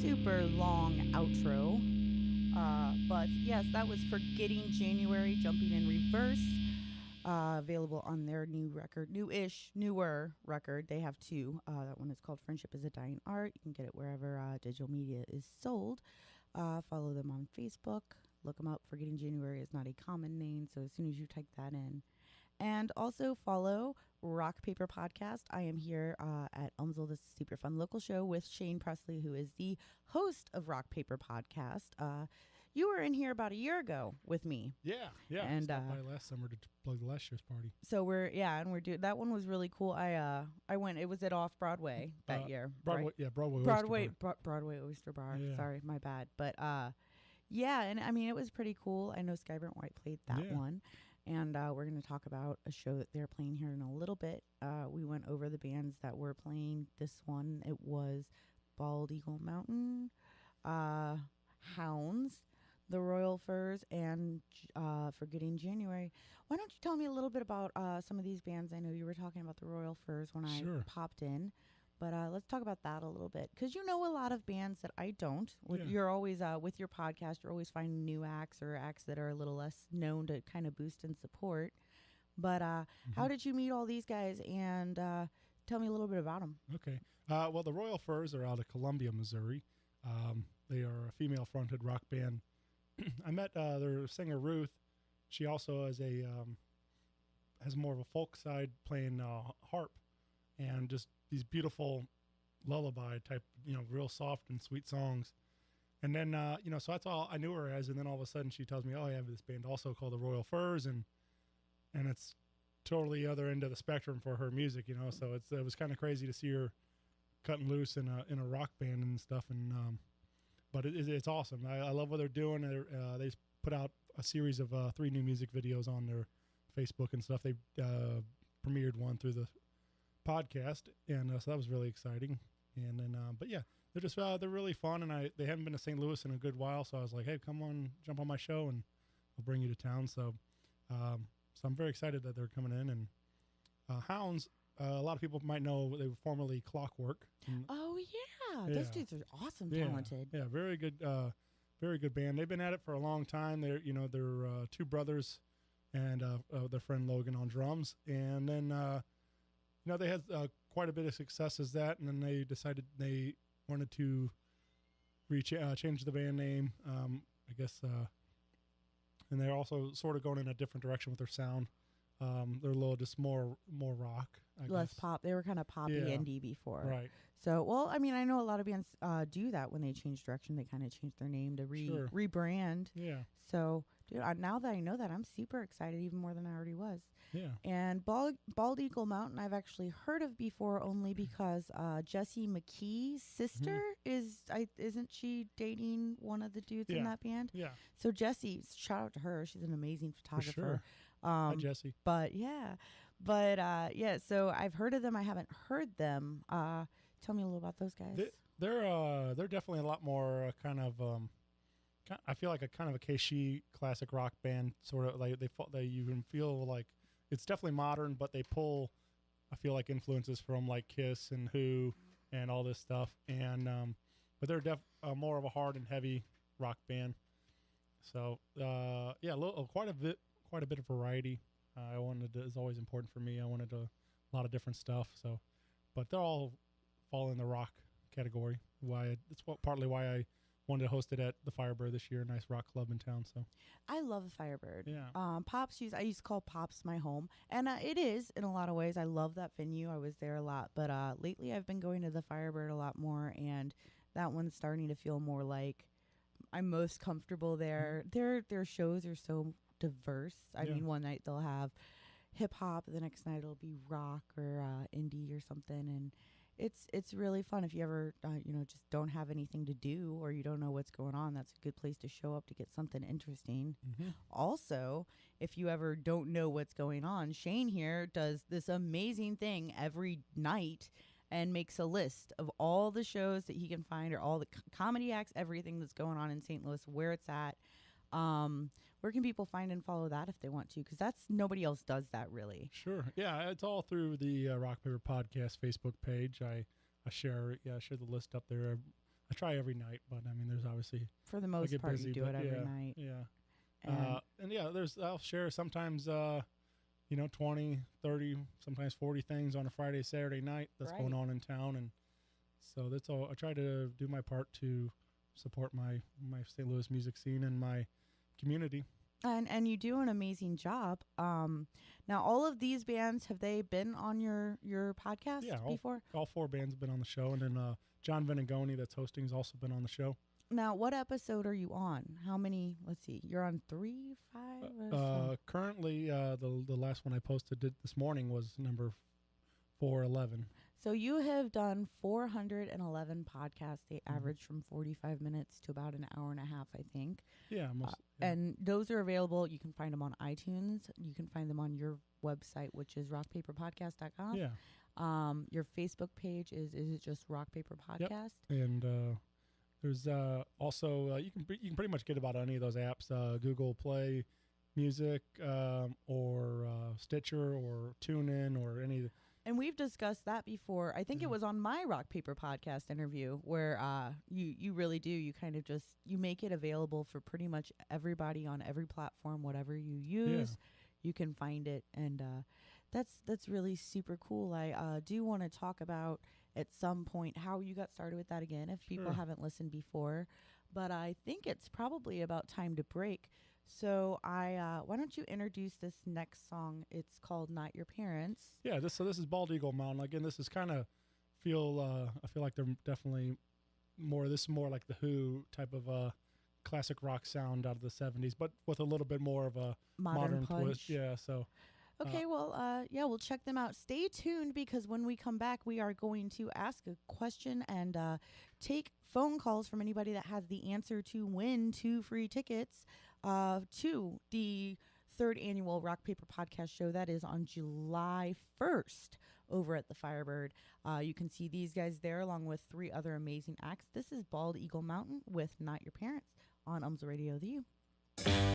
super long outro. But yes, that was Forgetting January, Jumping in Reverse. Available on their new record, newer record. They have two. That one is called Friendship is a Dying Art. You can get it wherever digital media is sold. Follow them on Facebook. Look them up. Forgetting January is not a common name, so as soon as you type that in. And also follow Rock Paper Podcast. I am here at UMSL, this Superfun local show with Shane Presley, who is the host of Rock Paper Podcast. You were in here about a year ago with me. Yeah. And stopped by last summer to plug the last year's party. So we're doing that one was really cool. I went. It was at Off Broadway that year. Broadway, right? yeah, Broadway Oyster Bar. Yeah. Sorry, my bad. But yeah, and I mean it was pretty cool. I know Skyburnt White played that one. And we're going to talk about a show that they're playing here in a little bit. We went over the bands that were playing this one. It was Bald Eagle Mountain, Hounds, The Royal Furs, and Forgetting January. Why don't you tell me a little bit about some of these bands? I know you were talking about The Royal Furs when I popped in. But let's talk about that a little bit. Because you know a lot of bands that I don't. You're always, with your podcast, you're always finding new acts or acts that are a little less known to kind of boost and support. But how did you meet all these guys? And tell me a little bit about them. Okay. Well, the Royal Furs are out of Columbia, Missouri. They are a female-fronted rock band. I met their singer, Ruth. She also has has more of a folk side, playing harp. And just these beautiful lullaby type, real soft and sweet songs. And then, so that's all I knew her as. And then all of a sudden she tells me, oh, I have this band also called the Royal Furs. And it's totally the other end of the spectrum for her music, So it was kind of crazy to see her cutting loose in a rock band and stuff. And, but it's awesome. I love what they're doing. They put out a series of 3 new music videos on their Facebook and stuff. They premiered one through the podcast, and so that was really exciting. And then but yeah, they're just they're really fun, and they haven't been to St. Louis in a good while, so I was like, hey, come on, jump on my show and I'll bring you to town. So I'm very excited that they're coming in. And Hounds, a lot of people might know they were formerly Clockwork. Oh yeah, those dudes are awesome, talented. Yeah, very good band. They've been at it for a long time. They're they're 2 brothers and their friend Logan on drums. And then they had quite a bit of success as that, and then they decided they wanted to change the band name, I guess, and they're also sort of going in a different direction with their sound. They're a little just more rock, less pop. They were kind of poppy indie before, right? So, well, I mean, I know a lot of bands do that when they change direction. They kind of change their name to rebrand. Yeah. So, dude, now that I know that, I'm super excited, even more than I already was. Yeah. And Bald Eagle Mountain, I've actually heard of before, only because Jessie McKee's sister isn't she dating one of the dudes in that band? Yeah. So Jessie, shout out to her. She's an amazing photographer. For sure. Hi, Jessie. So I've heard of them. I haven't heard them. Tell me a little about those guys. They're definitely a lot more kind of I feel like a kind of a Keishi classic rock band, sort of like they you can feel like it's definitely modern, but they pull, I feel like, influences from like Kiss and Who and all this stuff. And but they're more of a hard and heavy rock band. So quite a bit of variety. It's always important for me. I wanted a lot of different stuff. So, but they're all fall in the rock category. Partly why I wanted to host it at the Firebird this year, a nice rock club in town. So I love the Firebird. Yeah. Pops I used to call Pops my home, and it is in a lot of ways. I love that venue. I was there a lot, but lately I've been going to the Firebird a lot more, and that one's starting to feel more like I'm most comfortable there. Their shows are so diverse. I mean, one night they'll have hip hop, the next night it'll be rock or indie or something, and it's really fun. If you ever just don't have anything to do or you don't know what's going on, that's a good place to show up to get something interesting. Also, if you ever don't know what's going on, Shane here does this amazing thing every night and makes a list of all the shows that he can find, or all the comedy acts, everything that's going on in St. Louis, where it's at. Where can people find and follow that if they want to? Because nobody else does that, really. Sure. Yeah, it's all through the Rock Paper Podcast Facebook page. I share the list up there I try every night, but I mean, there's obviously For the I most get part, busy, you do but it every yeah, night. yeah. And There's I'll share sometimes 20, 30, sometimes 40 things on a Friday, Saturday night that's Right. going on in town, and so that's all. I try to do my part to support my St. Louis music scene and my community. and you do an amazing job. Now all of these bands, have they been on your podcast Yeah, before? all four bands have been on the show, and then John Venegoni, that's hosting, has also been on the show. Now, what episode are you on? How many? Let's see. You're on 3, 5. Or so? Currently, the last one I posted this morning was number 411. So you have done 411 podcasts. They Mhm. average from 45 minutes to about an hour and a half, I think. Yeah, yeah. And those are available. You can find them on iTunes. You can find them on your website, which is rockpaperpodcast.com. Yeah. Your Facebook page is it just Rock Paper Podcast? And there's also you can pretty much get about any of those apps, Google Play Music, or Stitcher or TuneIn or any. And we've discussed that before. I think it was on my Rock Paper Podcast interview where you really do. You kind of just you make it available for pretty much everybody on every platform, whatever you use, you can find it, and that's really super cool. I do want to talk about at some point how you got started with that again, if people haven't listened before. But I think it's probably about time to break. So why don't you introduce this next song? It's called "Not Your Parents." Yeah, this is Bald Eagle Mountain. Again, this is kind of I feel like they're definitely more. This is more like the Who type of classic rock sound out of the '70s, but with a little bit more of a modern punch. twist. Yeah, so. Okay, we'll check them out. Stay tuned because when we come back, we are going to ask a question and take phone calls from anybody that has the answer to win 2 free tickets to the 3rd annual Rock Paper Podcast show. That is on July 1st over at the Firebird. You can see these guys there along with 3 other amazing acts. This is Bald Eagle Mountain with Not Your Parents on UMSL Radio The U.